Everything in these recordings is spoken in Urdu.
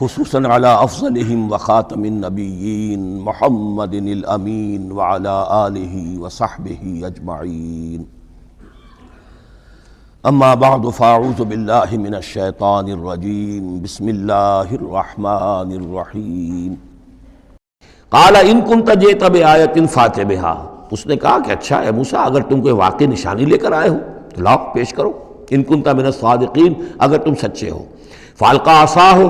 خصوصاً علی افضلہم وخاتم النبیین محمد الامین وعلی آلہ وصحبہ اجمعین اما بعد فاعوذ باللہ من الشیطان الرجیم بسم اللہ الرحمن الرحیم قال ان کنت جئت بآیۃ فات بہا، اس نے کہا کہ اچھا اے موسیٰ اگر تم کوئی واقعی نشانی لے کر آئے ہو تو لاؤ پیش کرو، ان کنت من الصادقین اگر تم سچے ہو۔ فالقى عصاہ،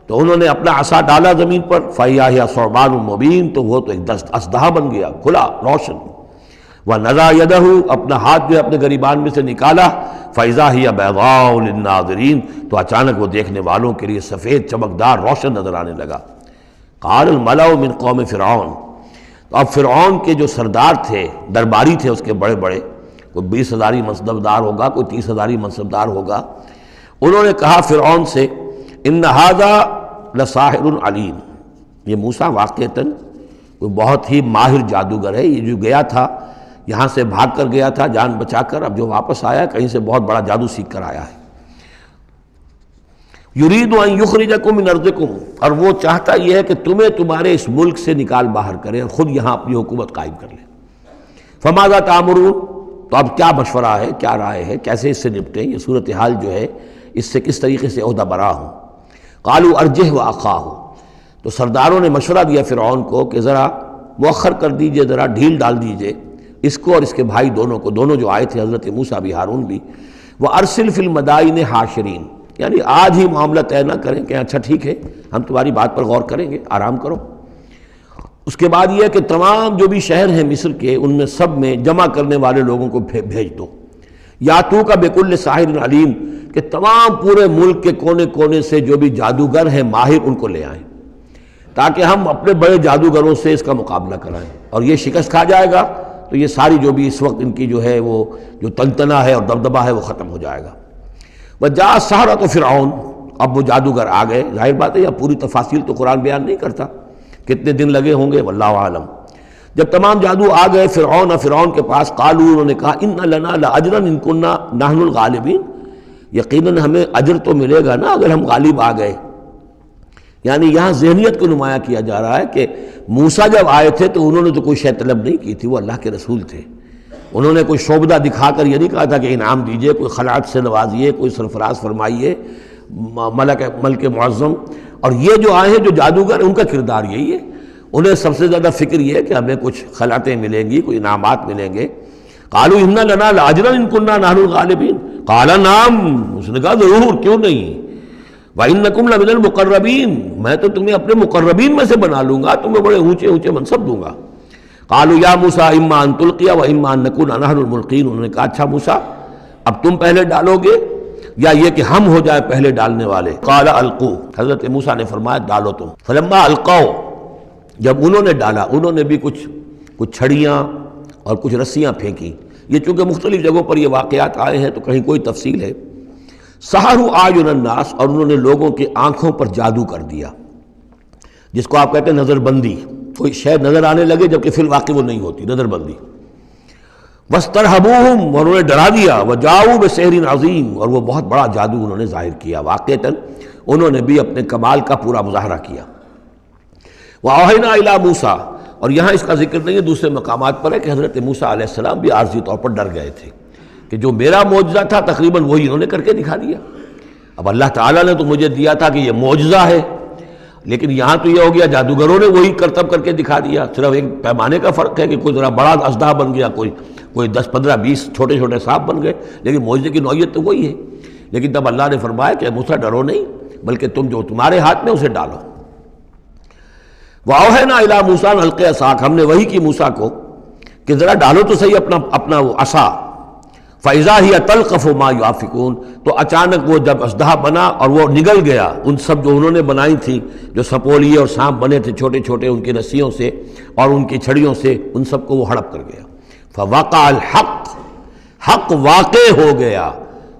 تو انہوں نے اپنا عصا ڈالا زمین پر، فإذا هي ثعبان مبین، تو وہ تو ایک اژدہا بن گیا کھلا روشن۔ وَنَزَعَ يَدَهُ، اپنا ہاتھ جو اپنے گریبان میں سے نکالا، فإذا هي بيضاء للناظرین، تو اچانک وہ دیکھنے والوں کے لیے سفید چمکدار روشن نظر آنے لگا۔ قال الملأ من قوم فرعون، تو اب فرعون کے جو سردار تھے، درباری تھے اس کے بڑے بڑے، کوئی 20,000 منصبدار ہوگا، کوئی 30,000 منصبدار ہوگا، انہوں نے کہا فرعون سے ان ھذا لساحر علیم، یہ موسیٰ واقعتاً کوئی بہت ہی ماہر جادوگر ہے، یہ جو گیا تھا یہاں سے بھاگ کر گیا تھا جان بچا کر، اب جو واپس آیا کہیں سے بہت بڑا جادو سیکھ کر آیا ہے۔ یرید ان یخرجکم من ارضکم، اور وہ چاہتا یہ ہے کہ تمہیں تمہارے اس ملک سے نکال باہر کرے اور خود یہاں اپنی حکومت قائم کر لے۔ فماذا تأمرون، تو اب کیا مشورہ ہے، کیا رائے ہے، کیسے اس سے نپٹیں، یہ صورتحال جو ہے اس سے کس طریقے سے عہدہ برا ہوں۔ قالوا ارجہ واخاہ، تو سرداروں نے مشورہ دیا فرعون کو کہ ذرا مؤخر کر دیجئے، ذرا ڈھیل ڈال دیجئے اس کو اور اس کے بھائی دونوں کو، دونوں جو آئے تھے حضرت موسیٰ بھی ہارون بھی۔ وَأَرْسِلْ فِي الْمَدَائِنِ حاشرین، یعنی آج ہی معاملہ طے نہ کریں کہ اچھا ٹھیک ہے ہم تمہاری بات پر غور کریں گے، آرام کرو۔ اس کے بعد یہ کہ تمام جو بھی شہر ہیں مصر کے ان میں سب میں جمع کرنے والے لوگوں کو بھیج دو، یاتوک بکل ساحر علیم، کہ تمام پورے ملک کے کونے کونے سے جو بھی جادوگر ہیں ماہر ان کو لے آئیں تاکہ ہم اپنے بڑے جادوگروں سے اس کا مقابلہ کرائیں، اور یہ شکست کھا جائے گا تو یہ ساری جو بھی اس وقت ان کی جو ہے وہ جو تنتنا ہے اور دبدبہ ہے وہ ختم ہو جائے گا۔ وجاء السحرۃ فرعون، اب وہ جادوگر آ گئے، ظاہر بات ہے یہ پوری تفاصیل تو قرآن بیان نہیں کرتا کتنے دن لگے ہوں گے واللہ عالم۔ جب تمام جادو آ گئے فرعون کے پاس، قالوا، انہوں نے کہا ان لنا لاجرا ان کنا نحن الغالبین، یقیناً ہمیں اجر تو ملے گا نا اگر ہم غالب آ گئے۔ یعنی یہاں ذہنیت کو نمایاں کیا جا رہا ہے کہ موسیٰ جب آئے تھے تو انہوں نے تو کوئی شے طلب نہیں کی تھی، وہ اللہ کے رسول تھے، انہوں نے کوئی شعبدہ دکھا کر یہ نہیں کہا تھا کہ انعام دیجئے، کوئی خلعت سے نوازیے، کوئی سرفراز فرمائیے، ملک معظم۔ اور یہ جو آئے ہیں جو جادوگر ان کا کردار یہی ہے، انہیں سب سے زیادہ فکر یہ ہے کہ ہمیں کچھ خلعتیں ملیں گی، کوئی انعامات ملیں گے۔ قالوا ان لنا لاجرا ان کنا نحن الغالبین، قال نعم، اس نے کہا ضرور، کیوں نہیں، وَإِنَّكُمْ لَمِنَ الْمُقَرَّبِينَ، میں تو تمہیں اپنے مقربین میں سے بنا لوں گا، تمہیں بڑے اونچے اونچے منصب دوں گا۔ قالوا یا موسیٰ اما ان تلقی و اما ان نکون نحن الملقین، انہوں نے کہا اچھا موسیٰ اب تم پہلے ڈالو گے یا یہ کہ ہم ہو جائے پہلے ڈالنے والے۔ قال القوا، حضرت موسیٰ نے فرمایا ڈالو تم۔ فلما القوا، جب انہوں نے ڈالا، انہوں نے بھی کچھ چھڑیاں اور کچھ رسیاں پھینکی، یہ چونکہ مختلف جگہوں پر یہ واقعات آئے ہیں تو کہیں کوئی تفصیل ہے۔ سحروا اعین الناس، اور انہوں نے لوگوں کی آنکھوں پر جادو کر دیا، جس کو آپ کہتے ہیں نظر بندی، کوئی شے نظر آنے لگے جبکہ فی الواقع وہ نہیں ہوتی، نظر بندی۔ واسترہبوہم، اور انہوں نے ڈرا دیا، وجاؤوا بسحر عظیم، اور وہ بہت بڑا جادو انہوں نے ظاہر کیا، واقعتاً انہوں نے بھی اپنے کمال کا پورا مظاہرہ کیا۔ وَأَوْحَيْنَا إِلَىٰ مُوسَىٰ، اور یہاں اس کا ذکر نہیں ہے، دوسرے مقامات پر ہے کہ حضرت موسیٰ علیہ السلام بھی عارضی طور پر ڈر گئے تھے کہ جو میرا معجزہ تھا تقریباً وہی انہوں نے کر کے دکھا دیا۔ اب اللہ تعالیٰ نے تو مجھے دیا تھا کہ یہ معجزہ ہے، لیکن یہاں تو یہ ہو گیا جادوگروں نے وہی کرتب کر کے دکھا دیا، صرف ایک پیمانے کا فرق ہے کہ کوئی ذرا بڑا اژدہا بن گیا، کوئی 10 15 20 چھوٹے چھوٹے سانپ بن گئے، لیکن معجزے کی نوعیت تو وہی ہے۔ لیکن تب اللہ نے فرمایا کہ موسیٰ ڈرو نہیں، بلکہ تم جو تمہارے ہاتھ میں اسے ڈالو۔ وَأَوْحَيْنَا إِلَىٰ مُوسَىٰ أَنْ أَلْقِ عَصَاكَ، ہم نے وہی کی موسیٰ کو کہ ذرا ڈالو تو صحیح اپنا وہ عصا۔ فَإِذَا هِيَ تَلْقَفُ مَا يَأْفِكُونَ، تو اچانک وہ جب اژدہا بنا اور وہ نگل گیا ان سب جو انہوں نے بنائی تھی، جو سپولیے اور سانپ بنے تھے چھوٹے چھوٹے ان کی رسیوں سے اور ان کی چھڑیوں سے، ان سب کو وہ ہڑپ کر گیا۔ فَوَقَعَ الْحَقُّ، حق واقع ہو گیا،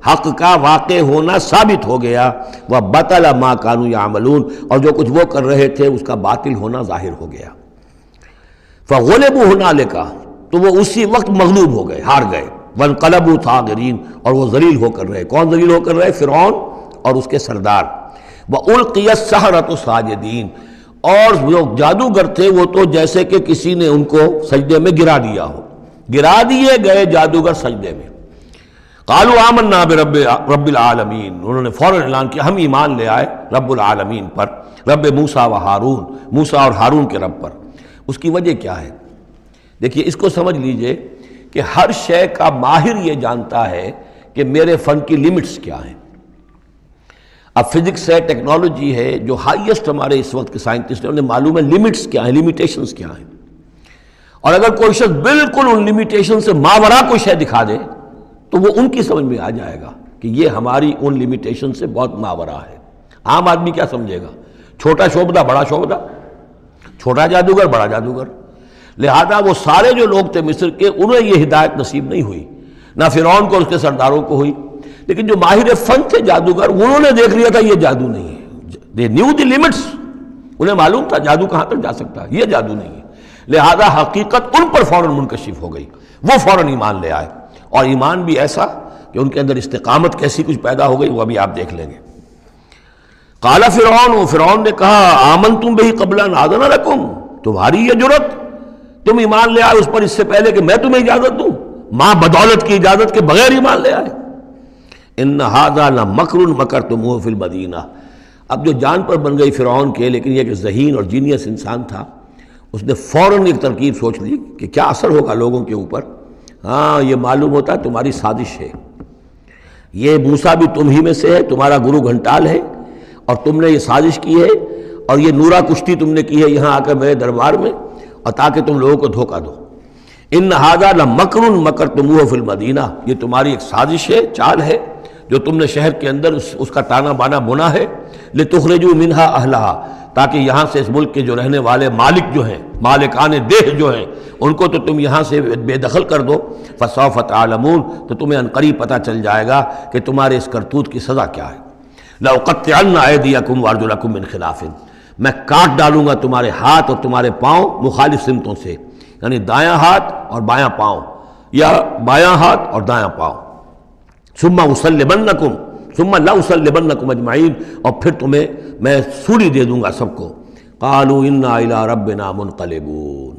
حق کا واقع ہونا ثابت ہو گیا۔ وَبَطَلَ مَا كَانُوا يَعْمَلُونَ، اور جو کچھ وہ کر رہے تھے اس کا باطل ہونا ظاہر ہو گیا۔ فَغُلِبُوا هُنَالِكَ، تو وہ اسی وقت مغلوب ہو گئے، ہار گئے۔ وَانْقَلَبُوا صَاغِرِينَ، اور وہ ذلیل ہو کر رہے، کون ذلیل ہو کر رہے؟ فرعون اور اس کے سردار۔ وَأُلْقِيَ السَّحَرَةُ سَاجِدِينَ، اور جو جادوگر تھے وہ تو جیسے کہ کسی نے ان کو سجدے میں گرا دیا ہو، گرا دیے گئے جادوگر سجدے میں۔ قالوا آمنا برب العالمین، انہوں نے فوراً اعلان کیا ہم ایمان لے آئے رب العالمین پر، رب موسیٰ و ہارون، موسیٰ اور ہارون کے رب پر۔ اس کی وجہ کیا ہے؟ دیکھیے اس کو سمجھ لیجئے کہ ہر شے کا ماہر یہ جانتا ہے کہ میرے فن کی لیمٹس کیا ہیں۔ اب فزکس ہے، ٹیکنالوجی ہے، جو ہائیسٹ ہمارے اس وقت کے سائنٹسٹ ہیں انہیں معلوم ہے لیمٹس کیا ہیں، لیمیٹیشنز کیا ہیں، اور اگر کوئی شخص بالکل ان لیمیٹیشن سے ماورا کوئی شے دکھا دے تو وہ ان کی سمجھ میں آ جائے گا کہ یہ ہماری ان لیمیٹیشن سے بہت ماورا ہے۔ عام آدمی کیا سمجھے گا؟ چھوٹا شعبدہ بڑا شعبدہ، چھوٹا جادوگر بڑا جادوگر۔ لہذا وہ سارے جو لوگ تھے مصر کے انہیں یہ ہدایت نصیب نہیں ہوئی، نہ فرعون کو اور اس کے سرداروں کو ہوئی، لیکن جو ماہر فن تھے جادوگر انہوں نے دیکھ لیا تھا یہ جادو نہیں ہے، they knew the limits، انہیں معلوم تھا جادو کہاں تک جا سکتا ہے، یہ جادو نہیں ہے۔ لہذا حقیقت ان پر فوراً منکشف ہو گئی، وہ فوراً ایمان لے آئے، اور ایمان بھی ایسا کہ ان کے اندر استقامت کیسی کچھ پیدا ہو گئی وہ ابھی آپ دیکھ لیں گے۔ قال فرعون، فرعون نے کہا آمنتم بہ قبل ان آذن لکم، تمہاری یہ جرت، تم ایمان لے آئے اس پر اس سے پہلے کہ میں تمہیں اجازت دوں، ماں بدولت کی اجازت کے بغیر ایمان لے آئے۔ ان ھذا لمکر مکرتموہ فی المدینہ، اب جو جان پر بن گئی فرعون کے، لیکن یہ کہ ذہین اور جینیس انسان تھا، اس نے فوراً ایک ترکیب سوچ لی کہ کیا اثر ہوگا لوگوں کے اوپر۔ ہاں یہ معلوم ہوتا ہے تمہاری سازش ہے، یہ موسیٰ بھی تم ہی میں سے ہے، تمہارا گرو گھنٹال ہے، اور تم نے یہ سازش کی ہے، اور یہ نورا کشتی تم نے کی ہے یہاں آ کر میرے دربار میں، اور تاکہ تم لوگوں کو دھوکہ دو۔ ان ھذا لمکر مکرتموہ فی المدینہ، یہ تمہاری ایک سازش ہے، چال ہے جو تم نے شہر کے اندر اس کا تانا بانا بنا ہے، لتخرجوا منہا اہلہا، تاکہ یہاں سے اس ملک کے جو رہنے والے مالک جو ہیں، مالکان دیہ جو ہیں، ان کو تو تم یہاں سے بے دخل کر دو۔ فسوف تعلمون، تو تمہیں عنقریب پتہ چل جائے گا کہ تمہارے اس کرتوت کی سزا کیا ہے۔ لأقطعن ایدیکم وارجلکم من خلاف، میں کاٹ ڈالوں گا تمہارے ہاتھ اور تمہارے پاؤں مخالف سمتوں سے، یعنی دایاں ہاتھ اور بایاں پاؤں، یا بایاں ہاتھ اور دایاں پاؤں۔ ثم اسلبنکم، ثم لاسلبنکم اجمعین، اور پھر تمہیں میں سولی دے دوں گا سب کو۔ قالوا انا الی ربنا منقلبون،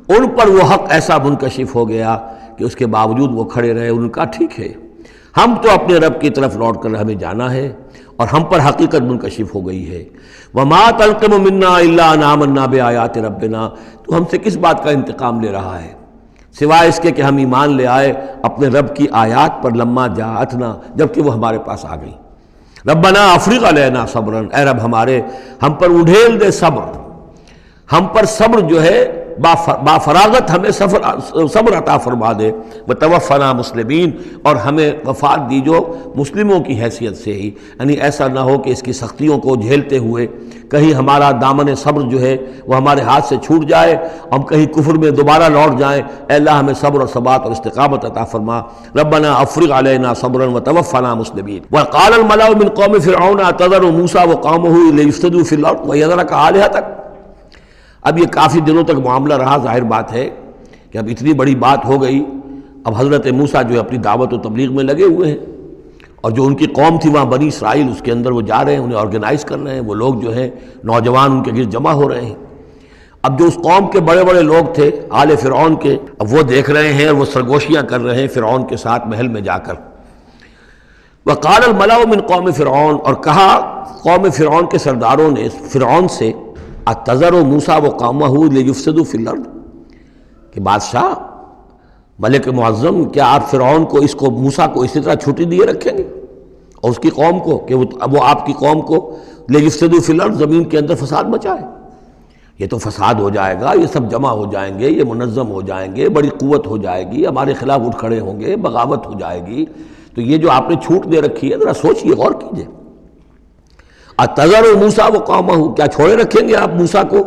ان پر وہ حق ایسا منکشف ہو گیا کہ اس کے باوجود وہ کھڑے رہے، ان کا ٹھیک ہے، ہم تو اپنے رب کی طرف لوٹ کر ہمیں جانا ہے، اور ہم پر حقیقت منکشف ہو گئی ہے۔ وما تنقم منا الا ان آمنا بآیات ربنا، تو ہم سے کس بات کا انتقام لے رہا ہے سوائے اس کے کہ ہم ایمان لے آئے اپنے رب کی آیات پر، لما جاءتنا، جبکہ وہ ہمارے پاس آ گئی۔ ربنا افرغ علینا صبرا، اے رب ہمارے ہم پر اڈھیل دے صبر، ہم پر صبر جو ہے با فراغت ہمیں صبر عطا فرما دے، وتوفنا مسلمین، اور ہمیں وفات دی جو مسلموں کی حیثیت سے ہی، یعنی ایسا نہ ہو کہ اس کی سختیوں کو جھیلتے ہوئے کہیں ہمارا دامن صبر جو ہے وہ ہمارے ہاتھ سے چھوٹ جائے، ہم کہیں کفر میں دوبارہ لوٹ جائیں۔ اے اللہ ہمیں صبر اور ثبات اور استقامت عطا فرما۔ ربنا افرغ علینا صبرا وتوفنا مسلمین۔ وقال الملأ من قوم فرعون اتذر موسیٰ وقومہ لیفسدوا فی الارض ویذرک آلہتک، اب یہ کافی دنوں تک معاملہ رہا، ظاہر بات ہے کہ اب اتنی بڑی بات ہو گئی، اب حضرت موسیٰ جو ہے اپنی دعوت و تبلیغ میں لگے ہوئے ہیں، اور جو ان کی قوم تھی وہاں بنی اسرائیل، اس کے اندر وہ جا رہے ہیں، انہیں آرگنائز کر رہے ہیں، وہ لوگ جو ہیں نوجوان ان کے گرد جمع ہو رہے ہیں۔ اب جو اس قوم کے بڑے بڑے لوگ تھے آل فرعون کے، اب وہ دیکھ رہے ہیں اور وہ سرگوشیاں کر رہے ہیں فرعون کے ساتھ محل میں جا کر۔ وقال الملأ من قوم فرعون، اور کہا قوم فرعون کے سرداروں نے فرعون سے، اتذر موسیٰ وقومہ لیفسدوا فی الارض، کہ بادشاہ ملک معظم کیا آپ فرعون کو اس کو موسیٰ کو اسی طرح چھٹی دیے رکھیں گے، اور اس کی قوم کو کہ وہ آپ کی قوم کو لیفسدوا فی الارض، زمین کے اندر فساد مچائے؟ یہ تو فساد ہو جائے گا، یہ سب جمع ہو جائیں گے، یہ منظم ہو جائیں گے، بڑی قوت ہو جائے گی، ہمارے خلاف اٹھ کھڑے ہوں گے، بغاوت ہو جائے گی، تو یہ جو آپ نے چھوٹ دے رکھی ہے ذرا سوچئے، غور کیجئے۔ اتذر موسیٰ وقومہ، کیا چھوڑے رکھیں گے آپ موسیٰ کو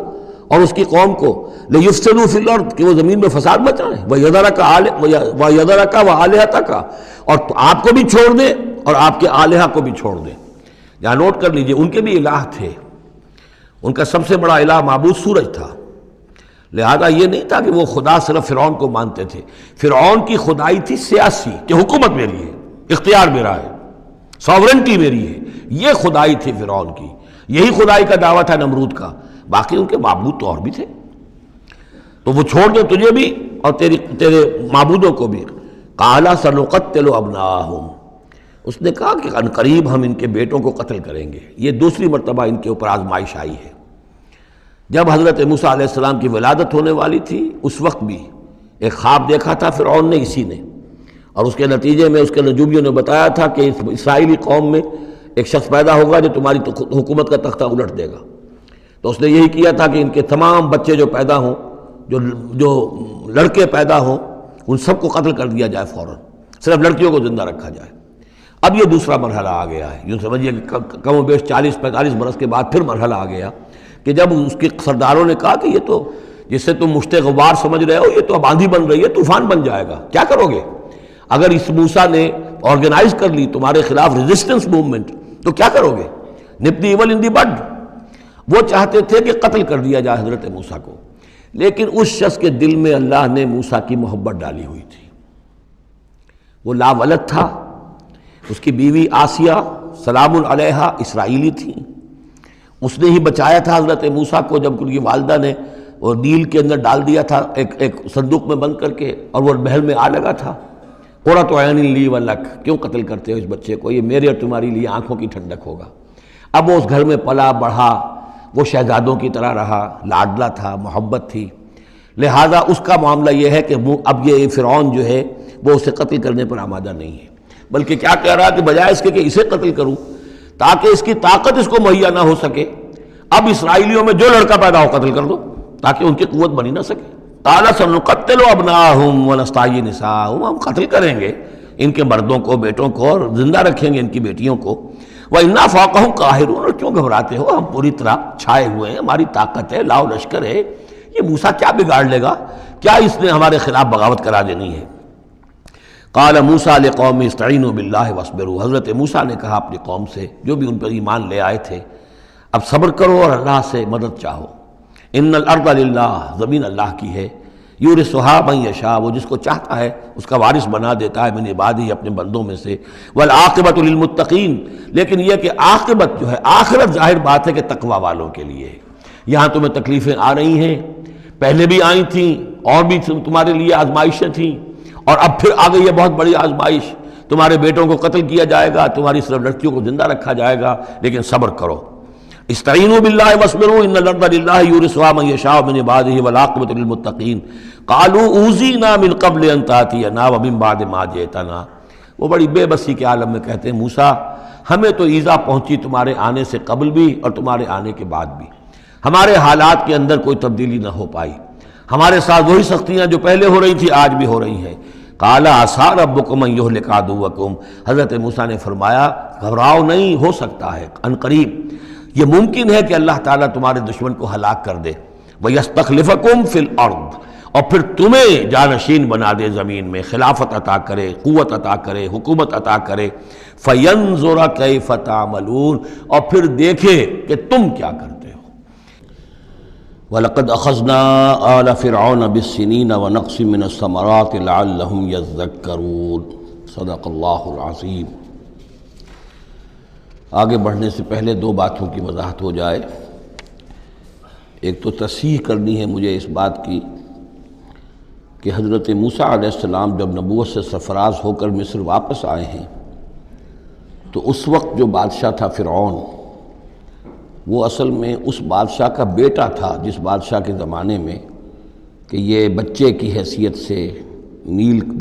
اور اس کی قوم کو، لیفسدوا فی الارض، کہ وہ زمین میں فساد مچائیں، ویذرک وآلہتک، اور آپ کو بھی چھوڑ دیں اور آپ کے آلہہ کو بھی چھوڑ دیں۔ یہاں نوٹ کر لیجئے ان کے بھی الہ تھے، ان کا سب سے بڑا الہ معبود سورج تھا، لہذا یہ نہیں تھا کہ وہ خدا صرف فرعون کو مانتے تھے، فرعون کی خدائی تھی سیاسی، کہ حکومت میری ہے، اختیار میرا ہے، ساورنٹی میری ہے، یہ خدائی تھی فرعون کی، یہی خدائی کا دعویٰ تھا نمرود کا، باقی ان کے معبود تو اور بھی تھے، تو وہ چھوڑ دیں تجھے بھی اور تیرے معبودوں کو بھی۔ قَالَ سَنُقَتِّلُ أَبْنَاءَهُمْ، اس نے کہا کہ ان قریب ہم ان کے بیٹوں کو قتل کریں گے۔ یہ دوسری مرتبہ ان کے اوپر آزمائش آئی ہے۔ جب حضرت موسیٰ علیہ السلام کی ولادت ہونے والی تھی اس وقت بھی ایک خواب دیکھا تھا فرعون نے، اسی نے، اور اس کے نتیجے میں اس کے نجومیوں نے بتایا تھا کہ اس اسرائیلی قوم میں ایک شخص پیدا ہوگا جو تمہاری حکومت کا تختہ الٹ دے گا۔ تو اس نے یہی کیا تھا کہ ان کے تمام بچے جو پیدا ہوں، جو لڑکے پیدا ہوں، ان سب کو قتل کر دیا جائے فوراً، صرف لڑکیوں کو زندہ رکھا جائے۔ اب یہ دوسرا مرحلہ آ گیا ہے، یوں سمجھیے کہ کم و بیش 40-45 برس کے بعد پھر مرحلہ آ گیا کہ جب اس کے سرداروں نے کہا کہ یہ تو جسے تم مشت غبار سمجھ رہے ہو، یہ تو اب آندھی بن رہی ہے، طوفان بن جائے گا، کیا کرو گے؟ اگر اس موسیٰ نے آرگنائز کر لی تمہارے خلاف ریزسٹنس موومنٹ تو کیا کرو گے؟ نپ دی ایول ان دی بڈ۔ وہ چاہتے تھے کہ قتل کر دیا جائے حضرت موسیٰ کو، لیکن اس شخص کے دل میں اللہ نے موسیٰ کی محبت ڈالی ہوئی تھی۔ وہ لا ولد تھا، اس کی بیوی آسیہ سلام علیہا اسرائیلی تھی، اس نے ہی بچایا تھا حضرت موسیٰ کو جب ان کی والدہ نے وہ نیل کے اندر ڈال دیا تھا ایک صندوق میں بند کر کے، اور وہ محل میں آ لگا تھا۔ قرۃ عین لی ولک، کیوں قتل کرتے ہو اس بچے کو، یہ میرے اور تمہاری لیے آنکھوں کی ٹھنڈک ہوگا۔ اب وہ اس گھر میں پلا بڑھا، وہ شہزادوں کی طرح رہا، لاڈلا تھا، محبت تھی، لہٰذا اس کا معاملہ یہ ہے کہ اب یہ فرعون جو ہے وہ اسے قتل کرنے پر آمادہ نہیں ہے، بلکہ کیا کہہ رہا کہ بجائے اس کے کہ اسے قتل کروں تاکہ اس کی طاقت اس کو مہیا نہ ہو سکے، اب اسرائیلیوں میں جو لڑکا پیدا ہو قتل کر دو تاکہ ان کی قوت بنی نہ سکے۔ قَالَ سَنُقَتِّلُ أَبْنَاءَهُمْ وَنَسْتَحْيِي نِسَاءَهُمْ، ہم قتل کریں گے ان کے مردوں کو، بیٹوں کو، اور زندہ رکھیں گے ان کی بیٹیوں کو۔ وَإِنَّا فَوْقَهُمْ قَاهِرُونَ، اور کیوں گھبراتے ہو، ہم پوری طرح چھائے ہوئے ہیں، ہماری طاقت ہے، لاؤ لشکر ہے، یہ موسیٰ کیا بگاڑ لے گا، کیا اس نے ہمارے خلاف بغاوت کرا دینی ہے۔ قال موسیٰ لقوم استعینوا باللہ واصبروا، حضرت موسیٰ نے کہا اپنی قوم سے جو بھی ان پر ایمان لے آئے تھے، اب صبر کرو اور اللہ سے مدد چاہو۔ ان الارض للہ، زمین اللہ کی ہے، یورثھا من یشاء، وہ جس کو چاہتا ہے اس کا وارث بنا دیتا ہے، من عبادہ، اپنے بندوں میں سے، والعاقبۃ للمتقین، لیکن یہ کہ عاقبت جو ہے، آخرت ظاہر بات ہے کہ تقوی والوں کے لیے ہے۔ یہاں تمہیں تکلیفیں آ رہی ہیں، پہلے بھی آئی تھیں اور بھی تمہارے لیے آزمائشیں تھیں، اور اب پھر آ گئی ہے بہت بڑی آزمائش، تمہارے بیٹوں کو قتل کیا جائے گا، تمہاری صرف لڑکیوں کو زندہ رکھا جائے گا، لیکن صبر کرو۔ استعینوا باللہ واصبروا ان الارض للہ یورثھا من یشاء من عبادہ والعاقبۃ للمتقین قالوا اوذینا من قبل ان تأتینا ومن بعد ما جئتنا، وہ بڑی بے بسی کے عالم میں کہتے ہیں موسیٰ ہمیں تو ایذا پہنچی تمہارے آنے سے قبل بھی اور تمہارے آنے کے بعد بھی، ہمارے حالات کے اندر کوئی تبدیلی نہ ہو پائی، ہمارے ساتھ وہی سختیاں جو پہلے ہو رہی تھی آج بھی ہو رہی ہیں۔ قال عسیٰ ربکم ان یہلک عدوکم، حضرت موسیٰ نے فرمایا گھبراؤ نہیں، ہو سکتا ہے عن قریب یہ ممکن ہے کہ اللہ تعالیٰ تمہارے دشمن کو ہلاک کر دے، وَيَسْتَخْلِفَكُمْ فِي الْأَرْضِ، اور پھر تمہیں جانشین بنا دے زمین میں، خلافت عطا کرے، قوت عطا کرے، حکومت عطا کرے، فَيَنْظُرَ كَيْفَ تَعْمَلُونَ، اور پھر دیکھے کہ تم کیا کرتے ہو۔ وَلَقَدْ أَخَذْنَا آلَ فِرْعَوْنَ بِالسِّنِينَ وَنَقْصٍ مِّنَ الثَّمَرَاتِ لَعَلَّهُمْ يَذَّكَّرُونَ، صدق اللہ العظیم۔ آگے بڑھنے سے پہلے دو باتوں کی وضاحت ہو جائے۔ ایک تو تصحیح کرنی ہے مجھے اس بات کی کہ حضرت موسیٰ علیہ السلام جب نبوت سے سرفراز ہو کر مصر واپس آئے ہیں تو اس وقت جو بادشاہ تھا فرعون، وہ اصل میں اس بادشاہ کا بیٹا تھا جس بادشاہ کے زمانے میں کہ یہ بچے کی حیثیت سے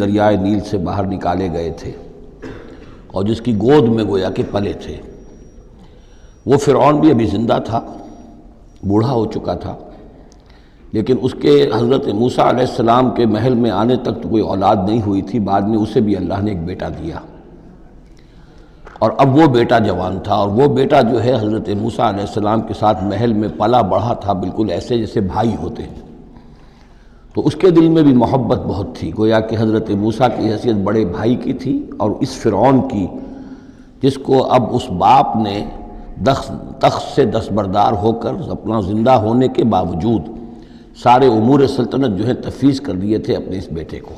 دریائے نیل سے باہر نکالے گئے تھے اور جس کی گود میں گویا کہ پلے تھے۔ وہ فرعون بھی ابھی زندہ تھا، بوڑھا ہو چکا تھا، لیکن اس کے حضرت موسیٰ علیہ السلام کے محل میں آنے تک تو کوئی اولاد نہیں ہوئی تھی، بعد میں اسے بھی اللہ نے ایک بیٹا دیا، اور اب وہ بیٹا جوان تھا، اور وہ بیٹا جو ہے حضرت موسیٰ علیہ السلام کے ساتھ محل میں پلا بڑھا تھا، بالکل ایسے جیسے بھائی ہوتے ہیں، تو اس کے دل میں بھی محبت بہت تھی، گویا کہ حضرت موسیٰ کی حیثیت بڑے بھائی کی تھی، اور اس فرعون کی جس کو اب اس باپ نے تخت سے دستبردار ہو کر اپنا زندہ ہونے کے باوجود سارے امور سلطنت جو ہے تفویض کر دیے تھے اپنے اس بیٹے کو،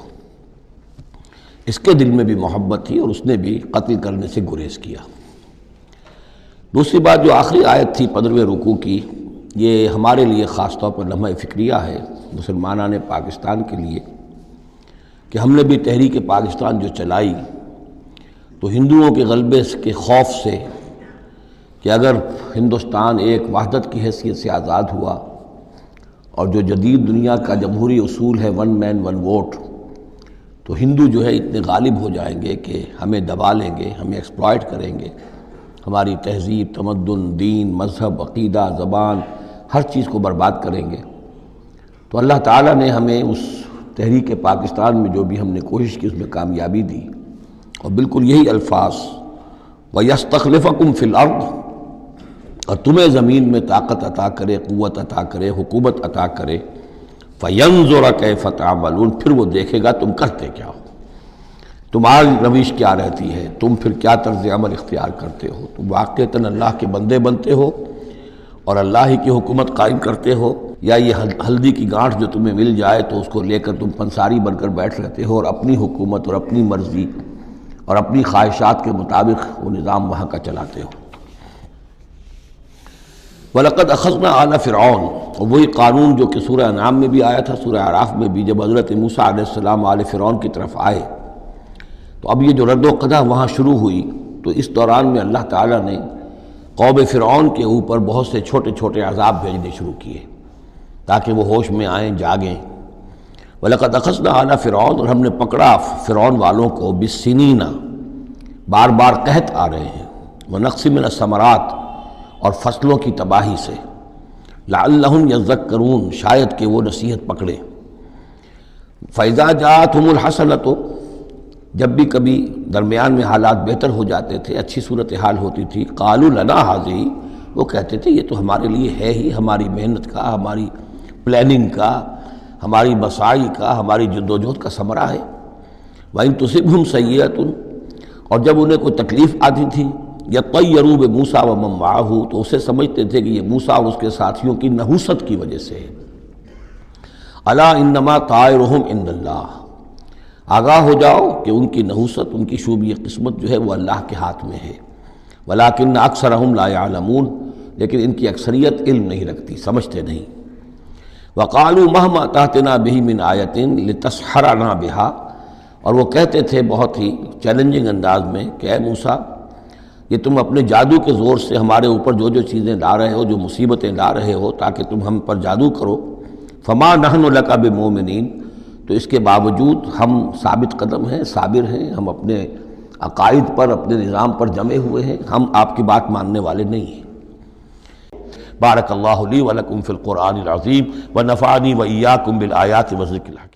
اس کے دل میں بھی محبت تھی اور اس نے بھی قتل کرنے سے گریز کیا۔ دوسری بات جو آخری آیت تھی 15ویں رکوع کی، یہ ہمارے لیے خاص طور پر لمحہ فکریہ ہے مسلمانان پاکستان کے لیے، کہ ہم نے بھی تحریک پاکستان جو چلائی تو ہندوؤں کے غلبے کے خوف سے کہ اگر ہندوستان ایک وحدت کی حیثیت سے آزاد ہوا اور جو جدید دنیا کا جمہوری اصول ہے ون مین ون ووٹ، تو ہندو جو ہے اتنے غالب ہو جائیں گے کہ ہمیں دبا لیں گے، ہمیں ایکسپلائٹ کریں گے، ہماری تہذیب، تمدن، دین، مذہب، عقیدہ، زبان، ہر چیز کو برباد کریں گے۔ تو اللہ تعالیٰ نے ہمیں اس تحریک پاکستان میں جو بھی ہم نے کوشش کی اس میں کامیابی دی، اور بالکل یہی الفاظ وَيَسْتَخْلِفَكُمْ فِي الْأَرْضِ، اور تمہیں زمین میں طاقت عطا کرے، قوت عطا کرے، حکومت عطا کرے، فَيَنْظُرَ كَيْفَ تَعْمَلُونَ، پھر وہ دیکھے گا تم کرتے کیا ہو، تمہاری روش کیا رہتی ہے، تم پھر کیا طرز عمل اختیار کرتے ہو، تم واقعتاً اللہ کے بندے بنتے ہو اور اللہ ہی کی حکومت قائم کرتے ہو، یا یہ ہلدی کی گانٹھ جو تمہیں مل جائے تو اس کو لے کر تم پنساری بن کر بیٹھ رہتے ہو اور اپنی حکومت اور اپنی مرضی اور اپنی خواہشات کے مطابق وہ نظام وہاں کا چلاتے ہو۔ وَلَقَدْ أَخَذْنَا آلَ فِرْعَوْنَ، اور وہی قانون جو کہ سورہ انعام میں بھی آیا تھا، سورہ اعراف میں بھی، جب حضرت موسیٰ علیہ السلام آل فرعون کی طرف آئے تو اب یہ جو رد و قدح وہاں شروع ہوئی، تو اس دوران میں اللہ تعالیٰ نے قوم فرعون کے اوپر بہت سے چھوٹے چھوٹے عذاب بھیجنے شروع کیے تاکہ وہ ہوش میں آئیں، جاگیں۔ وَلَقَدْ أَخَذْنَا آلَ فِرْعَوْنَ، اور ہم نے پکڑا فرعون والوں کو، بِالسِّنِينَ، بار بار قحط آ رہے ہیں، وَنَقْصٍ مِّنَ الثَّمَرَاتِ، اور فصلوں کی تباہی سے، لَعَلَّهُمْ يَذَّكَّرُونَ، شاید کہ وہ نصیحت پکڑے۔ فَإِذَا جَاءَتْهُمُ الْحَسَنَةُ، جب بھی کبھی درمیان میں حالات بہتر ہو جاتے تھے، اچھی صورتحال ہوتی تھی، قَالُوا لَنَا هَٰذِهِ، وہ کہتے تھے یہ تو ہمارے لیے ہے ہی، ہماری محنت کا، ہماری پلاننگ کا، ہماری مساعی کا، ہماری جدوجہد کا ثمرہ ہے۔ وَإِن تُصِبْهُمْ سَيِّئَةٌ، اور جب انہیں کوئی تکلیف آتی تھی، یطیروا بموسیٰ ومن معہ، تو اسے سمجھتے تھے کہ یہ موسیٰ اور اس کے ساتھیوں کی نحوست کی وجہ سے ہے۔ الا انما طائرہم عند اللہ، آگاہ ہو جاؤ کہ ان کی نحوست، ان کی شوبی قسمت جو ہے وہ اللہ کے ہاتھ میں ہے۔ ولکن اکثرہم لا یعلمون، لیکن ان کی اکثریت علم نہیں رکھتی، سمجھتے نہیں۔ وقالوا مہما تأتنا بہ من آیۃ لتسحرنا بہا، اور وہ کہتے تھے بہت ہی چیلنجنگ انداز میں کہ اے موسیٰ، یہ تم اپنے جادو کے زور سے ہمارے اوپر جو جو چیزیں لا رہے ہو، جو مصیبتیں لا رہے ہو تاکہ تم ہم پر جادو کرو، فما نحن لک بمؤمنین، تو اس کے باوجود ہم ثابت قدم ہیں، صابر ہیں، ہم اپنے عقائد پر، اپنے نظام پر جمے ہوئے ہیں، ہم آپ کی بات ماننے والے نہیں ہیں۔ بارک اللہ لی ولکم فی القرآن العظیم ونفعنی وإیاکم بالآیات والذکر الحکیم۔